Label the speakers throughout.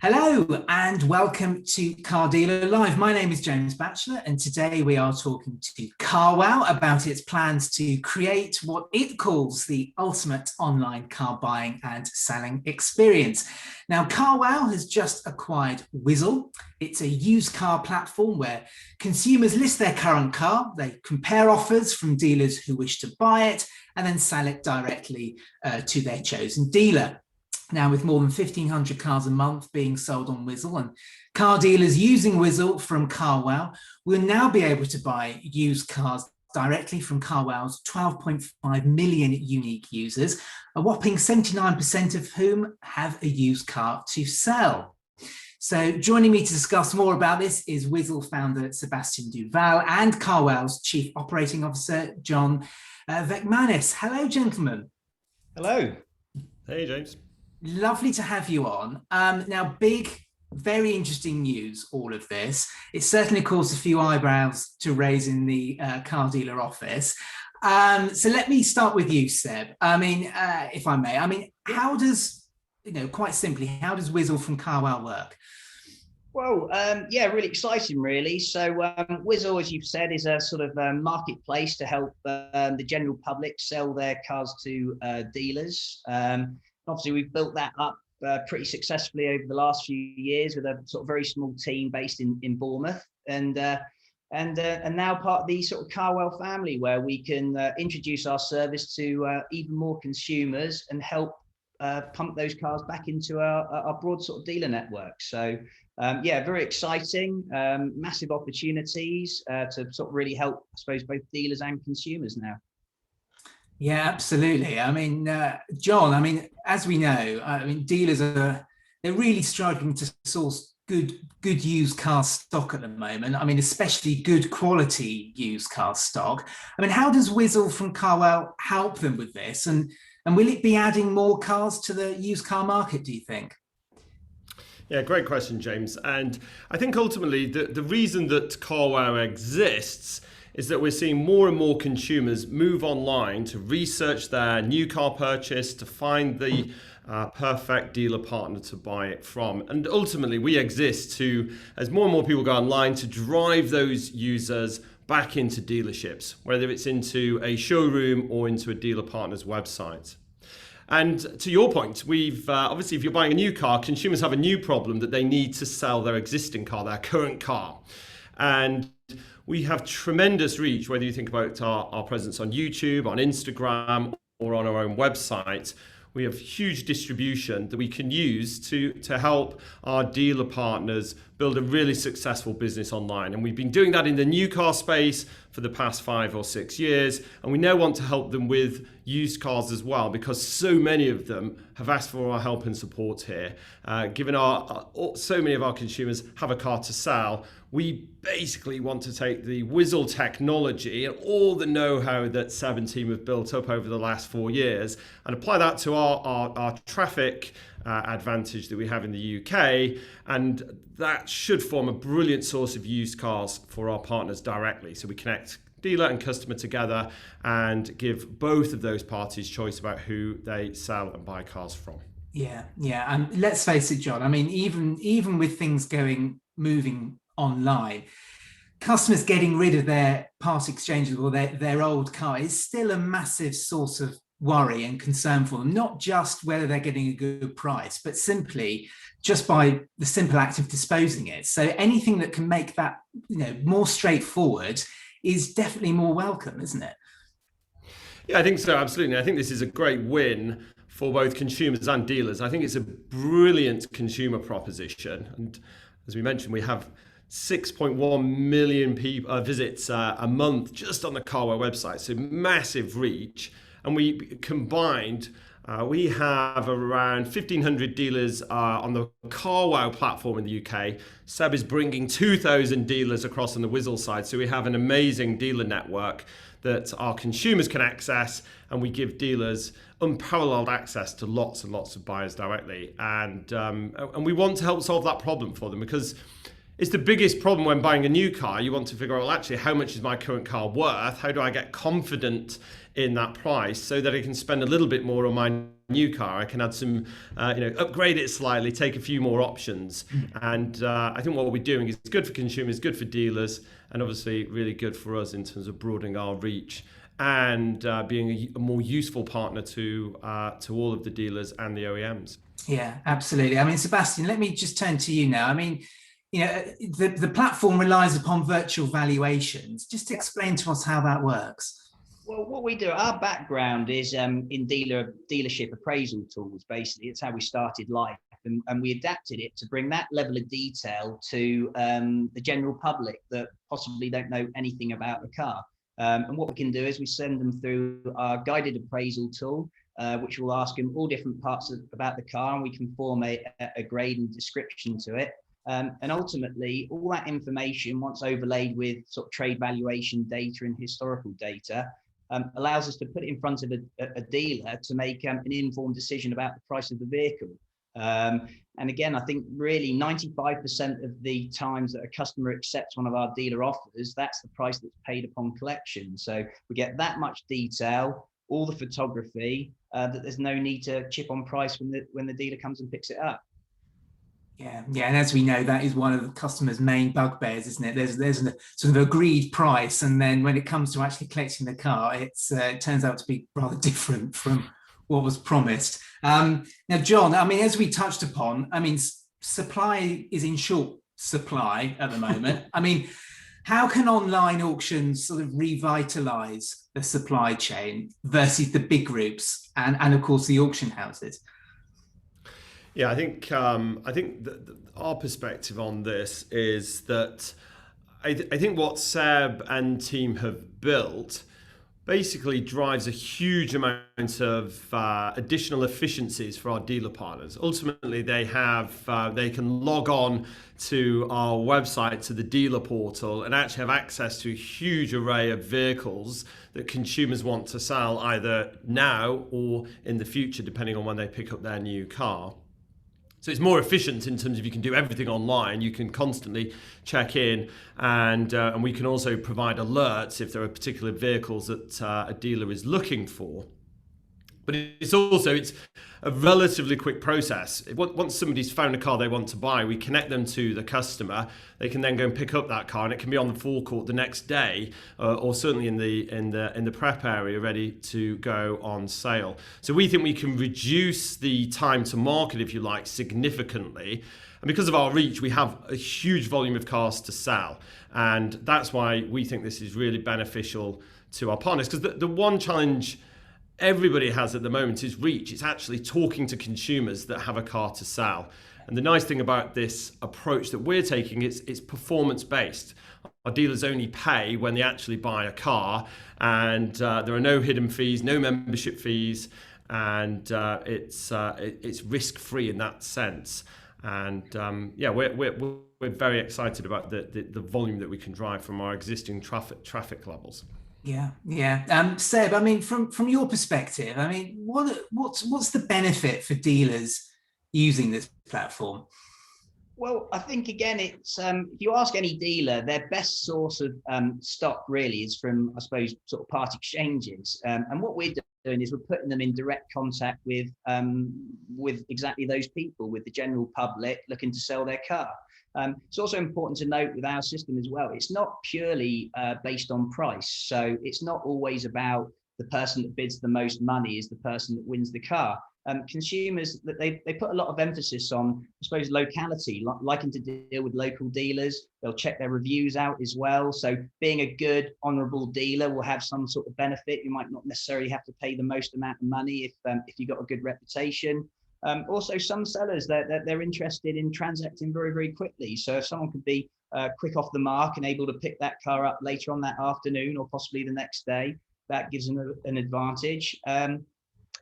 Speaker 1: Hello and welcome to Car Dealer Live. My name is James Batchelor and today we are talking to Carwow about its plans to create what it calls the ultimate online car buying and selling experience. Now, Carwow has just acquired Wizzle. It's a used car platform where consumers list their current car, they compare offers from dealers who wish to buy it and then sell it directly to their chosen dealer. Now, with more than 1,500 cars a month being sold on Wizzle and car dealers using Wizzle from Carwow will now be able to buy used cars directly from Carwow's 12.5 million unique users, a whopping 79% of whom have a used car to sell. So joining me to discuss more about this is Wizzle founder Sebastian Duval and Carwow's Chief Operating Officer John Vechmanis. Hello, gentlemen.
Speaker 2: Hello.
Speaker 3: Hey, James.
Speaker 1: Lovely to have you on. Now, big, very interesting news, all of this. It certainly caused a few eyebrows to raise in the car dealer office. So let me start with you, Seb. If I may, how does, quite simply, how does Wizzle from Carwow work?
Speaker 2: Well, really exciting, really. So Wizzle, as you've said, is a sort of marketplace to help the general public sell their cars to dealers. Obviously, we've built that up pretty successfully over the last few years with a sort of very small team based in Bournemouth, and now part of the sort of Carwow family, where we can introduce our service to even more consumers and help pump those cars back into our broad sort of dealer network. So very exciting, massive opportunities to sort of really help, I suppose, both dealers and consumers now.
Speaker 1: Yeah, absolutely. John, as we know, dealers they're really struggling to source good used car stock at the moment. Especially good quality used car stock. How does Wizzle from Carwow help them with this? And will it be adding more cars to the used car market, do you think?
Speaker 3: Yeah, great question, James. And I think ultimately the reason that Carwow exists is that we're seeing more and more consumers move online to research their new car purchase, to find the perfect dealer partner to buy it from. And ultimately, we exist to, as more and more people go online, to drive those users back into dealerships, whether it's into a showroom or into a dealer partner's website. And to your point, we've obviously, if you're buying a new car, consumers have a new problem that they need to sell their existing car, their current car. And we have tremendous reach, whether you think about our presence on YouTube, on Instagram, or on our own website. We have huge distribution that we can use to help our dealer partners build a really successful business online. And we've been doing that in the new car space for the past 5 or 6 years. And we now want to help them with used cars as well, because so many of them have asked for our help and support here. Given so many of our consumers have a car to sell, we basically want to take the Wizzle technology and all the know-how that Seb and team have built up over the last 4 years and apply that to our traffic advantage that we have in the UK, and that should form a brilliant source of used cars for our partners directly. So we connect dealer and customer together and give both of those parties choice about who they sell and buy cars from.
Speaker 1: Yeah. And let's face it, John, even with things moving online, customers getting rid of their part exchanges or their old car is still a massive source of worry and concern for them, not just whether they're getting a good price, but simply just by the simple act of disposing it. So anything that can make that more straightforward is definitely more welcome, isn't it?
Speaker 3: Yeah, I think so, absolutely. I think this is a great win for both consumers and dealers. I think it's a brilliant consumer proposition. And as we mentioned, we have 6.1 million visits a month just on the Carwow website, so massive reach. And we combined, we have around 1,500 dealers on the Carwow platform in the UK. Seb is bringing 2,000 dealers across on the Wizzle side. So we have an amazing dealer network that our consumers can access, and we give dealers unparalleled access to lots and lots of buyers directly. And we want to help solve that problem for them, because it's the biggest problem when buying a new car. You want to figure out, well, actually, how much is my current car worth? How do I get confident in that price so that I can spend a little bit more on my new car? I can add some, upgrade it slightly, take a few more options. And I think what we're doing is good for consumers, good for dealers, and obviously really good for us in terms of broadening our reach and being a more useful partner to all of the dealers and the OEMs.
Speaker 1: Yeah, absolutely. I mean, Sebastian, let me just turn to you now. I mean, the platform relies upon virtual valuations. Just explain to us how that works.
Speaker 2: Well, what we do, our background is in dealership appraisal tools, basically. It's how we started life. And we adapted it to bring that level of detail to the general public that possibly don't know anything about the car. And what we can do is we send them through our guided appraisal tool, which will ask them all different parts about the car, and we can form a grade and description to it. And ultimately, all that information, once overlaid with sort of trade valuation data and historical data, allows us to put it in front of a dealer to make an informed decision about the price of the vehicle. And again, I think really 95% of the times that a customer accepts one of our dealer offers, that's the price that's paid upon collection. So we get that much detail, all the photography, that there's no need to chip on price when the dealer comes and picks it up.
Speaker 1: Yeah, and as we know, that is one of the customer's main bugbears, isn't it? There's a sort of agreed price, and then when it comes to actually collecting the car, it turns out to be rather different from what was promised. Now, John, I mean, as we touched upon, I mean, supply is in short supply at the moment. I mean, how can online auctions sort of revitalize the supply chain versus the big groups and of course the auction houses?
Speaker 3: Yeah, I think our perspective on this is that I think what Seb and team have built basically drives a huge amount of additional efficiencies for our dealer partners. Ultimately, they can log on to our website, to the dealer portal, and actually have access to a huge array of vehicles that consumers want to sell either now or in the future, depending on when they pick up their new car. So it's more efficient in terms of you can do everything online. You can constantly check in, and we can also provide alerts if there are particular vehicles that a dealer is looking for. But it's a relatively quick process. Once somebody's found a car they want to buy, we connect them to the customer. They can then go and pick up that car, and it can be on the forecourt the next day, or certainly in the prep area, ready to go on sale. So we think we can reduce the time to market, if you like, significantly. And because of our reach, we have a huge volume of cars to sell, and that's why we think this is really beneficial to our partners. Because the one challenge everybody has at the moment is reach. It's actually talking to consumers that have a car to sell. And the nice thing about this approach that we're taking is it's performance based. Our dealers only pay when they actually buy a car, and there are no hidden fees, no membership fees, and it's risk free in that sense. And we're very excited about the volume that we can drive from our existing traffic levels.
Speaker 1: Yeah. Seb, I mean, from your perspective, I mean, what's the benefit for dealers using this platform?
Speaker 2: Well, I think again, it's if you ask any dealer, their best source of stock really is from, I suppose, sort of part exchanges. And what we're doing is we're putting them in direct contact with exactly those people, with the general public looking to sell their car. It's also important to note with our system as well, it's not purely based on price. So it's not always about the person that bids the most money is the person that wins the car. Consumers, that they put a lot of emphasis on, I suppose, locality, liking to deal with local dealers. They'll check their reviews out as well. So being a good, honourable dealer will have some sort of benefit. You might not necessarily have to pay the most amount of money if you've got a good reputation. Also, some sellers, they're interested in transacting very, very quickly. So if someone could be quick off the mark and able to pick that car up later on that afternoon or possibly the next day, that gives them an advantage.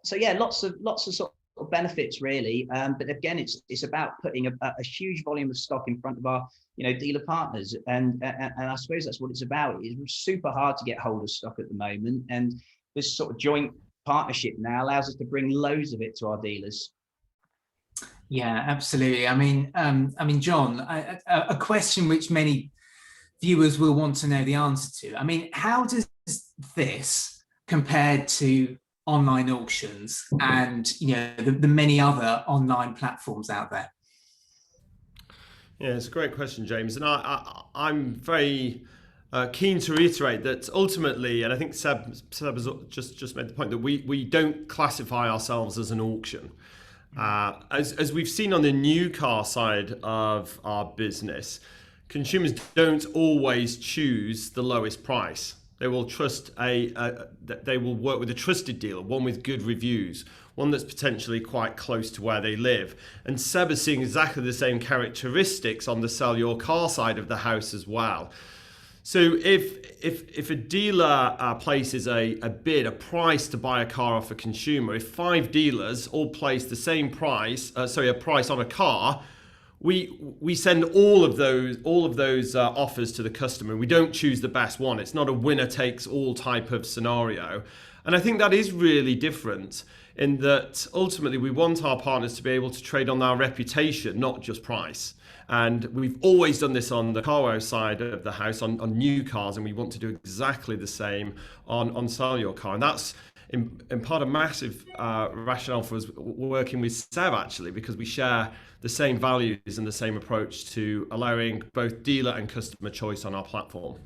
Speaker 2: So yeah, lots of sort of benefits really. But again, it's about putting a huge volume of stock in front of our dealer partners, and I suppose that's what it's about. It's super hard to get hold of stock at the moment, and this sort of joint partnership now allows us to bring loads of it to our dealers.
Speaker 1: Yeah, absolutely. John, a question which many viewers will want to know the answer to. I mean, how does this compare to online auctions and the many other online platforms out there?
Speaker 3: Yeah, it's a great question, James, and I'm very keen to reiterate that ultimately, and I think Seb has just made the point that we don't classify ourselves as an auction. As we've seen on the new car side of our business, consumers don't always choose the lowest price. They will they will work with a trusted dealer, one with good reviews, one that's potentially quite close to where they live. And Seb is seeing exactly the same characteristics on the sell your car side of the house as well. So if a dealer places a bid, a price to buy a car off a consumer, if 5 dealers all place the same price, a price on a car, we send all of those offers to the customer. We don't choose the best one. It's not a winner takes all type of scenario. And I think that is really different in that ultimately we want our partners to be able to trade on our reputation, not just price. And we've always done this on the Carwow side of the house on new cars, and we want to do exactly the same on sell your car. And that's in part a massive rationale for us working with Seb, actually, because we share the same values and the same approach to allowing both dealer and customer choice on our platform.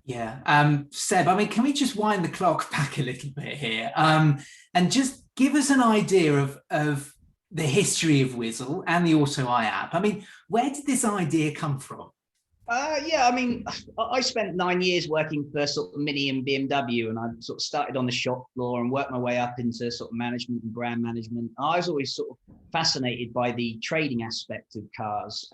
Speaker 1: Yeah, Seb, I mean, can we just wind the clock back a little bit here and just give us an idea of the history of Wizzle and the Auto-Eye app? I mean, where did this idea come from?
Speaker 2: Yeah, I mean, I spent 9 years working for sort of Mini and BMW, and I sort of started on the shop floor and worked my way up into sort of management and brand management. I was always sort of fascinated by the trading aspect of cars.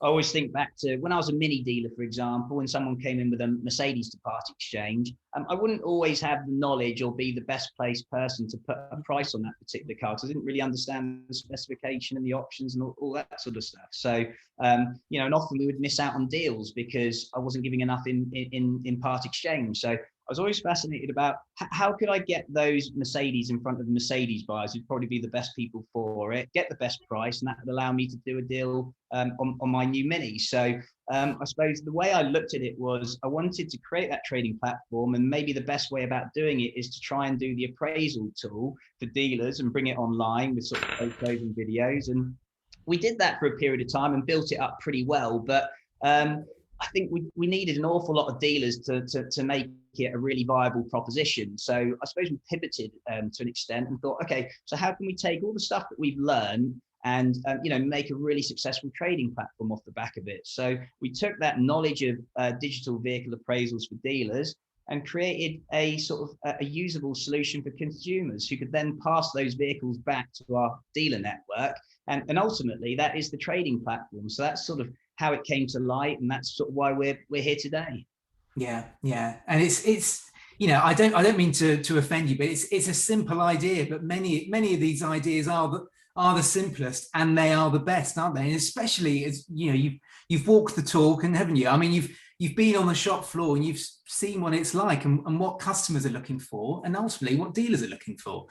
Speaker 2: I always think back to when I was a Mini dealer, for example, when someone came in with a Mercedes to part exchange, I wouldn't always have the knowledge or be the best placed person to put a price on that particular car because I didn't really understand the specification and the options and all that sort of stuff. So, and often we would miss out on deals because I wasn't giving enough in part exchange. So I was always fascinated about how could I get those Mercedes in front of the Mercedes buyers who'd probably be the best people for it, get the best price, and that would allow me to do a deal on my new Mini. So I suppose the way I looked at it was I wanted to create that trading platform, and maybe the best way about doing it is to try and do the appraisal tool for dealers and bring it online with sort of photos and videos. And we did that for a period of time and built it up pretty well. But I think we needed an awful lot of dealers to make it a really viable proposition. So I suppose we pivoted to an extent and thought, okay, so how can we take all the stuff that we've learned and make a really successful trading platform off the back of it? So we took that knowledge of digital vehicle appraisals for dealers and created a sort of a usable solution for consumers who could then pass those vehicles back to our dealer network. And ultimately, that is the trading platform. So that's sort of how it came to light, and that's sort of why we're here today.
Speaker 1: Yeah, and it's I don't mean to offend you, but it's a simple idea, but many of these ideas are the simplest and they are the best, aren't they? And especially as you've walked the talk, and haven't you? I mean, you've been on the shop floor and you've seen what it's like and what customers are looking for, and ultimately what dealers are looking for.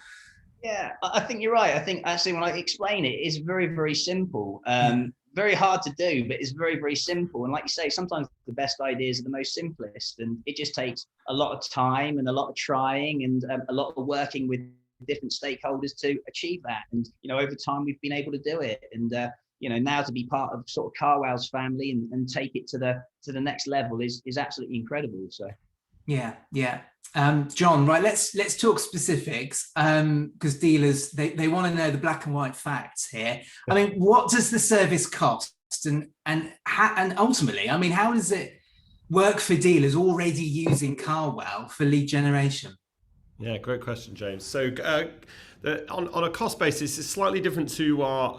Speaker 2: Yeah, I think you're right. I think actually when I explain it, it's very, very simple. Very hard to do, but it's very, very simple. And like you say, sometimes the best ideas are the most simplest, and it just takes a lot of time and a lot of trying and a lot of working with different stakeholders to achieve that. And over time we've been able to do it. And now to be part of sort of Carwow's family and take it to the next level is absolutely incredible. So
Speaker 1: yeah. John, right, let's talk specifics because dealers they want to know the black and white facts here. I mean, what does the service cost, and ultimately, I mean, how does it work for dealers already using Carwow for lead generation?
Speaker 3: Yeah, great question, James. So on a cost basis, it's slightly different to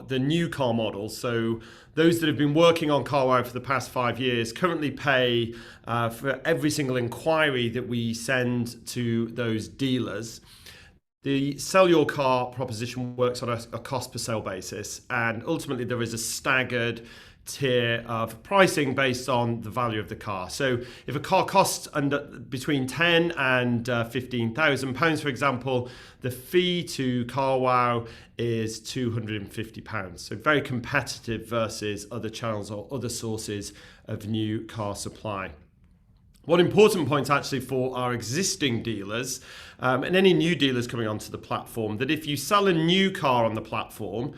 Speaker 3: the new car model. So those that have been working on Carwow for the past 5 years currently pay for every single inquiry that we send to those dealers. The sell your car proposition works on a cost per sale basis, and ultimately there is a staggered tier of pricing based on the value of the car. So if a car costs between £10,000 and £15,000, for example, the fee to Carwow is £250. So very competitive versus other channels or other sources of new car supply. One important point actually for our existing dealers and any new dealers coming onto the platform, that if you sell a new car on the platform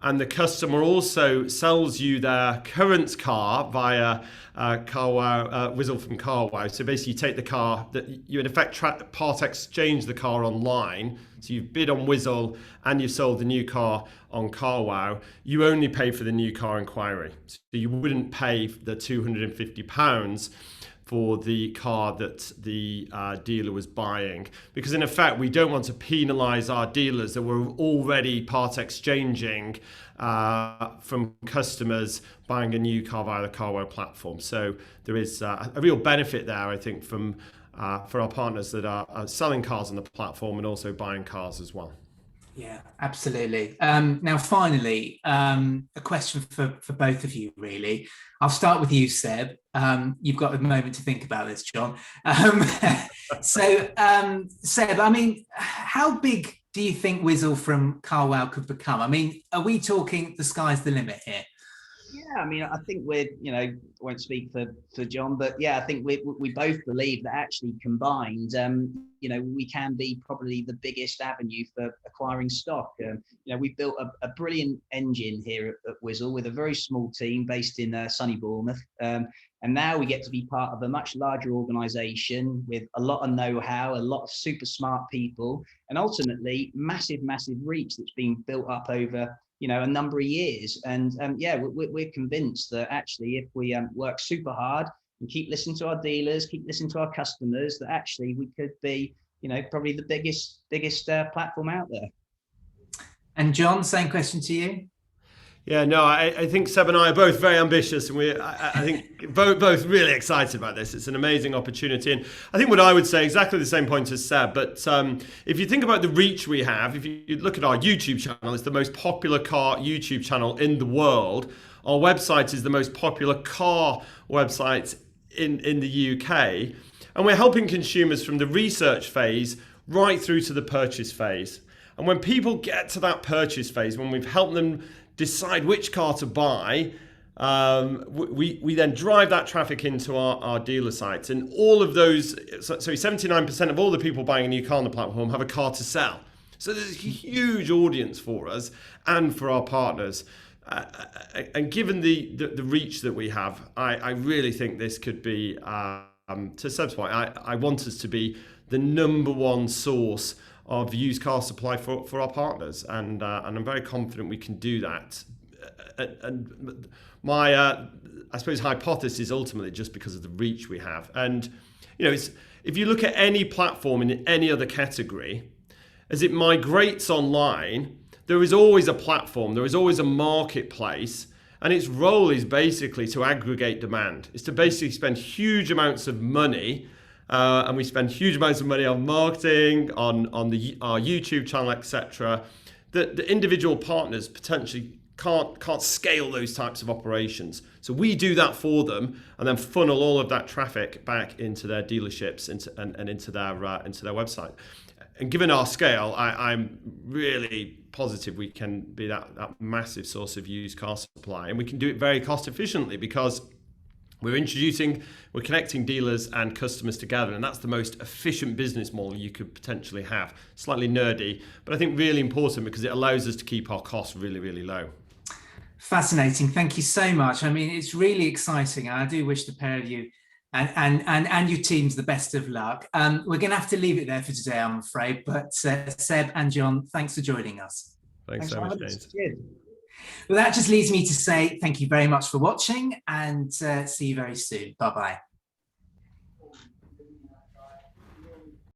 Speaker 3: and the customer also sells you their current car via Carwow, Wizzle from Carwow. So basically you take the car, that you in effect part exchange the car online. So you've bid on Wizzle and you've sold the new car on Carwow. You only pay for the new car inquiry. So you wouldn't pay the £250 for the car that the dealer was buying, because in effect we don't want to penalise our dealers that were already part exchanging from customers buying a new car via the Carwow platform. So there is a real benefit there, I think, for our partners that are selling cars on the platform and also buying cars as well.
Speaker 1: Yeah, absolutely. Now, finally, a question for both of you, really. I'll start with you, Seb. You've got a moment to think about this, John. Seb, I mean, how big do you think Wizzle from Carwow could become? I mean, are we talking the sky's the limit here?
Speaker 2: Yeah, I mean, I think we're, won't speak for John, but yeah, I think we both believe that actually combined, we can be probably the biggest avenue for acquiring stock. We've built a brilliant engine here at Wizzle with a very small team based in sunny Bournemouth. And now we get to be part of a much larger organisation with a lot of know-how, a lot of super smart people, and ultimately massive reach that's been built up over a number of years. And we're convinced that actually if we work super hard and keep listening to our dealers, keep listening to our customers, that actually we could be probably the biggest platform out there.
Speaker 1: And John, same question to you.
Speaker 3: Yeah, no, I think Seb and I are both very ambitious, and I think both really excited about this. It's an amazing opportunity, and I think what I would say, exactly the same point as Seb, but if you think about the reach we have, if you look at our YouTube channel, it's the most popular car YouTube channel in the world. Our website is the most popular car website in the UK, and we're helping consumers from the research phase right through to the purchase phase. And when people get to that purchase phase, when we've helped them decide which car to buy, we then drive that traffic into our dealer sites. And all of those, so 79% of all the people buying a new car on the platform have a car to sell. So there's a huge audience for us and for our partners. And given the reach that we have, I really think this could be, to Seb's point, I want us to be the number one source of used car supply for our partners, and I'm very confident we can do that. And my, I suppose, hypothesis is ultimately just because of the reach we have. And if you look at any platform in any other category, as it migrates online, there is always a platform, there is always a marketplace, and its role is basically to aggregate demand. It's to basically spend huge amounts of money. And we spend huge amounts of money on marketing, on our YouTube channel, etc. The individual partners potentially can't scale those types of operations. So we do that for them, and then funnel all of that traffic back into their dealerships and into their website. And given our scale, I'm really positive we can be that massive source of used car supply, and we can do it very cost efficiently because we're connecting dealers and customers together, and that's the most efficient business model you could potentially have. Slightly nerdy, but I think really important because it allows us to keep our costs really, really low.
Speaker 1: Fascinating. Thank you so much. I mean, it's really exciting. I do wish the pair of you and your teams the best of luck. We're going to have to leave it there for today, I'm afraid. But Seb and John, thanks for joining us.
Speaker 3: Thanks so much, James.
Speaker 1: Well, that just leaves me to say thank you very much for watching, and see you very soon. Bye-bye.